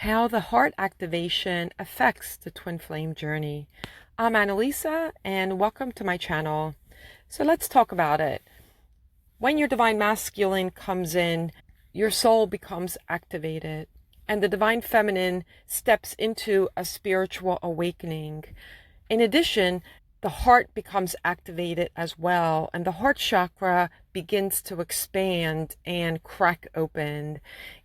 how the heart activation affects the twin flame journey. I'm Annalisa, and welcome to my channel. So let's talk about it. When your divine masculine comes in, your soul becomes activated, and the divine feminine steps into a spiritual awakening. In addition, the heart becomes activated as well, and the heart chakra begins to expand and crack open.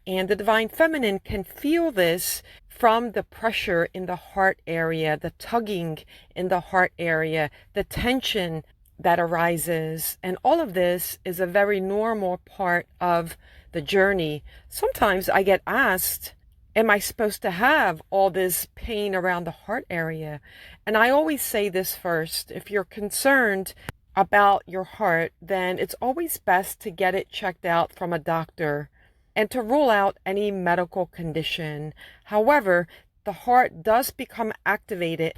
And the divine feminine can feel this from the pressure in the heart area, the tugging in the heart area, the tension that arises. And all of this is a very normal part of the journey. Sometimes I get asked, am I supposed to have all this pain around the heart area? And I always say this first. If you're concerned about your heart, then it's always best to get it checked out from a doctor and to rule out any medical condition. However, the heart does become activated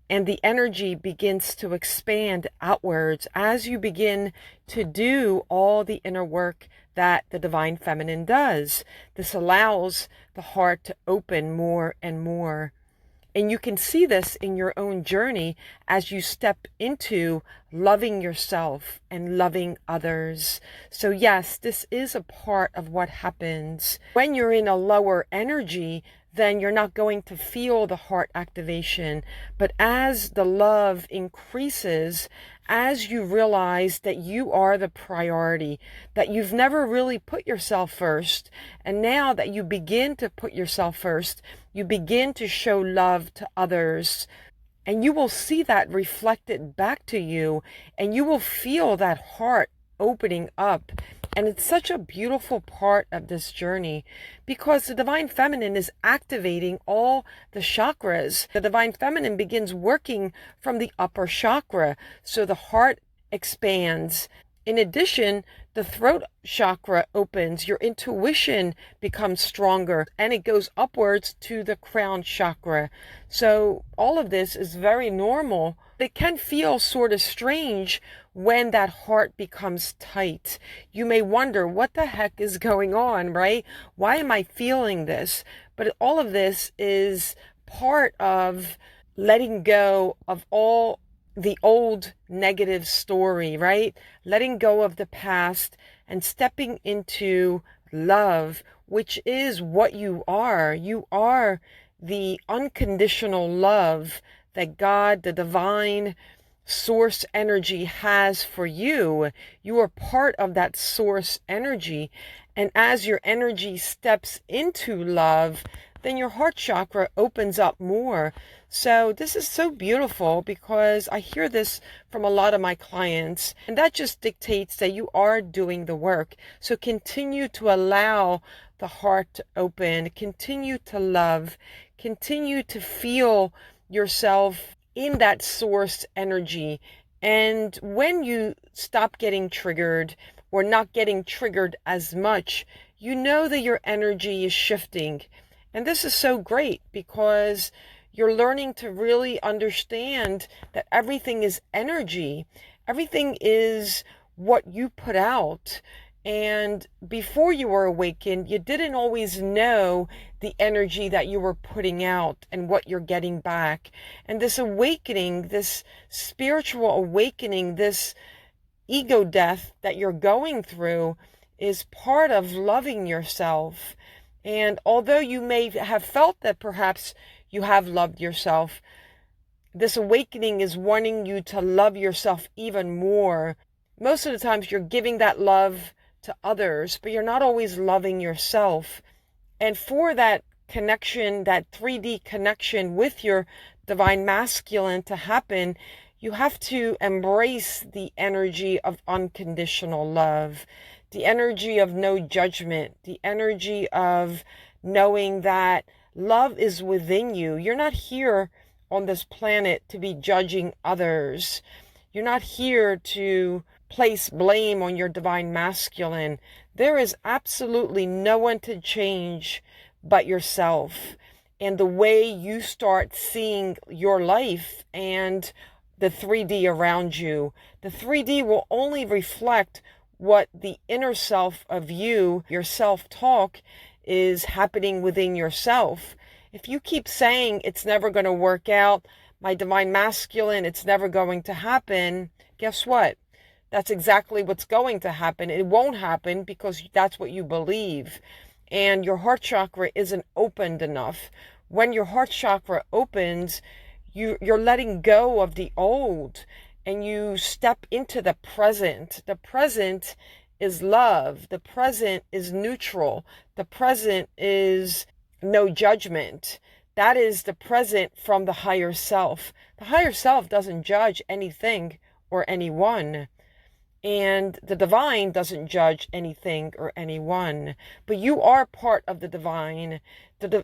and the energy begins to expand outwards as you begin to do all the inner work that the divine feminine does. This allows the heart to open more and more. And you can see this in your own journey as you step into loving yourself and loving others. So yes, this is a part of what happens. When you're in a lower energy, then you're not going to feel the heart activation. But as the love increases, as you realize that you are the priority, that you've never really put yourself first, and now that you begin to put yourself first, you begin to show love to others, and you will see that reflected back to you, and you will feel that heart opening up. And it's such a beautiful part of this journey because the divine feminine is activating all the chakras. The divine feminine begins working from the upper chakra, so the heart expands. In addition, the throat chakra opens, your intuition becomes stronger, and it goes upwards to the crown chakra. So all of this is very normal. It can feel sort of strange when that heart becomes tight. You may wonder, what the heck is going on, right? Why am I feeling this? But all of this is part of letting go of all the old negative story, right? Letting go of the past and stepping into love, which is what you are. You are the unconditional love that God, the divine source energy, has for you. You are part of that source energy. And as your energy steps into love, then your heart chakra opens up more. So this is so beautiful because I hear this from a lot of my clients, and that just dictates that you are doing the work. So continue to allow the heart to open, continue to love, continue to feel yourself in that source energy. And when you stop getting triggered or not getting triggered as much, you know that your energy is shifting. And this is so great because you're learning to really understand that everything is energy. Everything is what you put out. And before you were awakened, you didn't always know the energy that you were putting out and what you're getting back. And this awakening, this spiritual awakening, this ego death that you're going through is part of loving yourself. And although you may have felt that perhaps you have loved yourself, this awakening is wanting you to love yourself even more. Most of the times you're giving that love to others, but you're not always loving yourself. And for that connection, that 3D connection with your divine masculine to happen, you have to embrace the energy of unconditional love, the energy of no judgment, the energy of knowing that love is within you. You're not here on this planet to be judging others. You're not here to place blame on your divine masculine. There is absolutely no one to change but yourself and the way you start seeing your life and the 3D around you. The 3D will only reflect what the inner self of you, your self-talk, is happening within yourself. If you keep saying it's never going to work out, my divine masculine, it's never going to happen, guess what? That's exactly what's going to happen. It won't happen because that's what you believe. And your heart chakra isn't opened enough. When your heart chakra opens, you're letting go of the old and you step into the present. The present is love. The present is neutral. The present is no judgment. That is the present from the higher self. The higher self doesn't judge anything or anyone. And the divine doesn't judge anything or anyone. But you are part of the divine.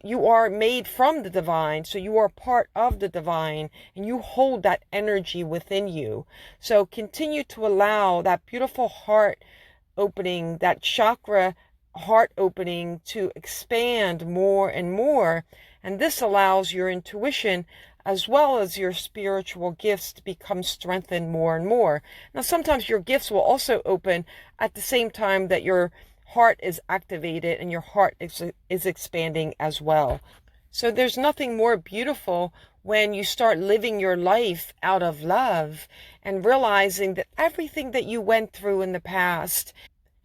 You are made from the divine. So you are part of the divine. And you hold that energy within you. So continue to allow that beautiful heart opening, that chakra heart opening to expand more and more. And this allows your intuition as well as your spiritual gifts to become strengthened more and more. Now, sometimes your gifts will also open at the same time that your heart is activated and your heart is expanding as well. So there's nothing more beautiful when you start living your life out of love and realizing that everything that you went through in the past,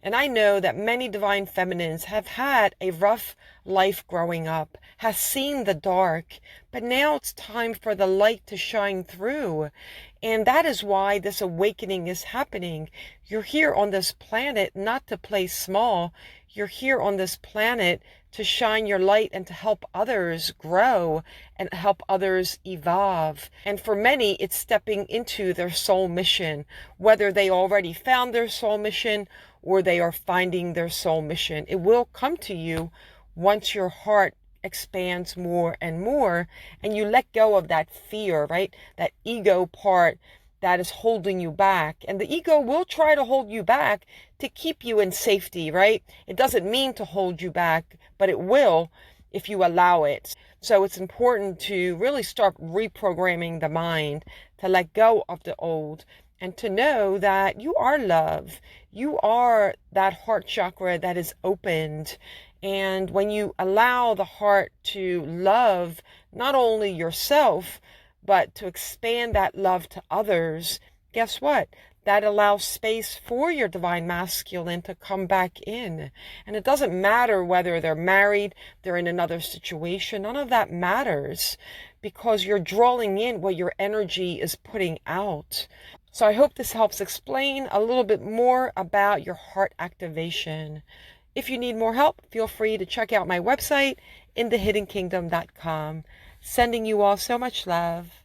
and I know that many divine feminines have had a rough life growing up, has seen the dark, but now it's time for the light to shine through. And that is why this awakening is happening. You're here on this planet not to play small. You're here on this planet to shine your light and to help others grow and help others evolve. And for many, it's stepping into their soul mission, whether they already found their soul mission or they are finding their soul mission. It will come to you once your heart expands more and more and you let go of that fear, right? That ego part that is holding you back. And the ego will try to hold you back to keep you in safety, right? It doesn't mean to hold you back, but it will if you allow it. So it's important to really start reprogramming the mind, to let go of the old, and to know that you are love. You are that heart chakra that is opened. And when you allow the heart to love not only yourself, but to expand that love to others, guess what? That allows space for your divine masculine to come back in. And it doesn't matter whether they're married, they're in another situation. None of that matters because you're drawing in what your energy is putting out. So I hope this helps explain a little bit more about your heart activation. If you need more help, feel free to check out my website, inthehiddenkingdom.com. Sending you all so much love.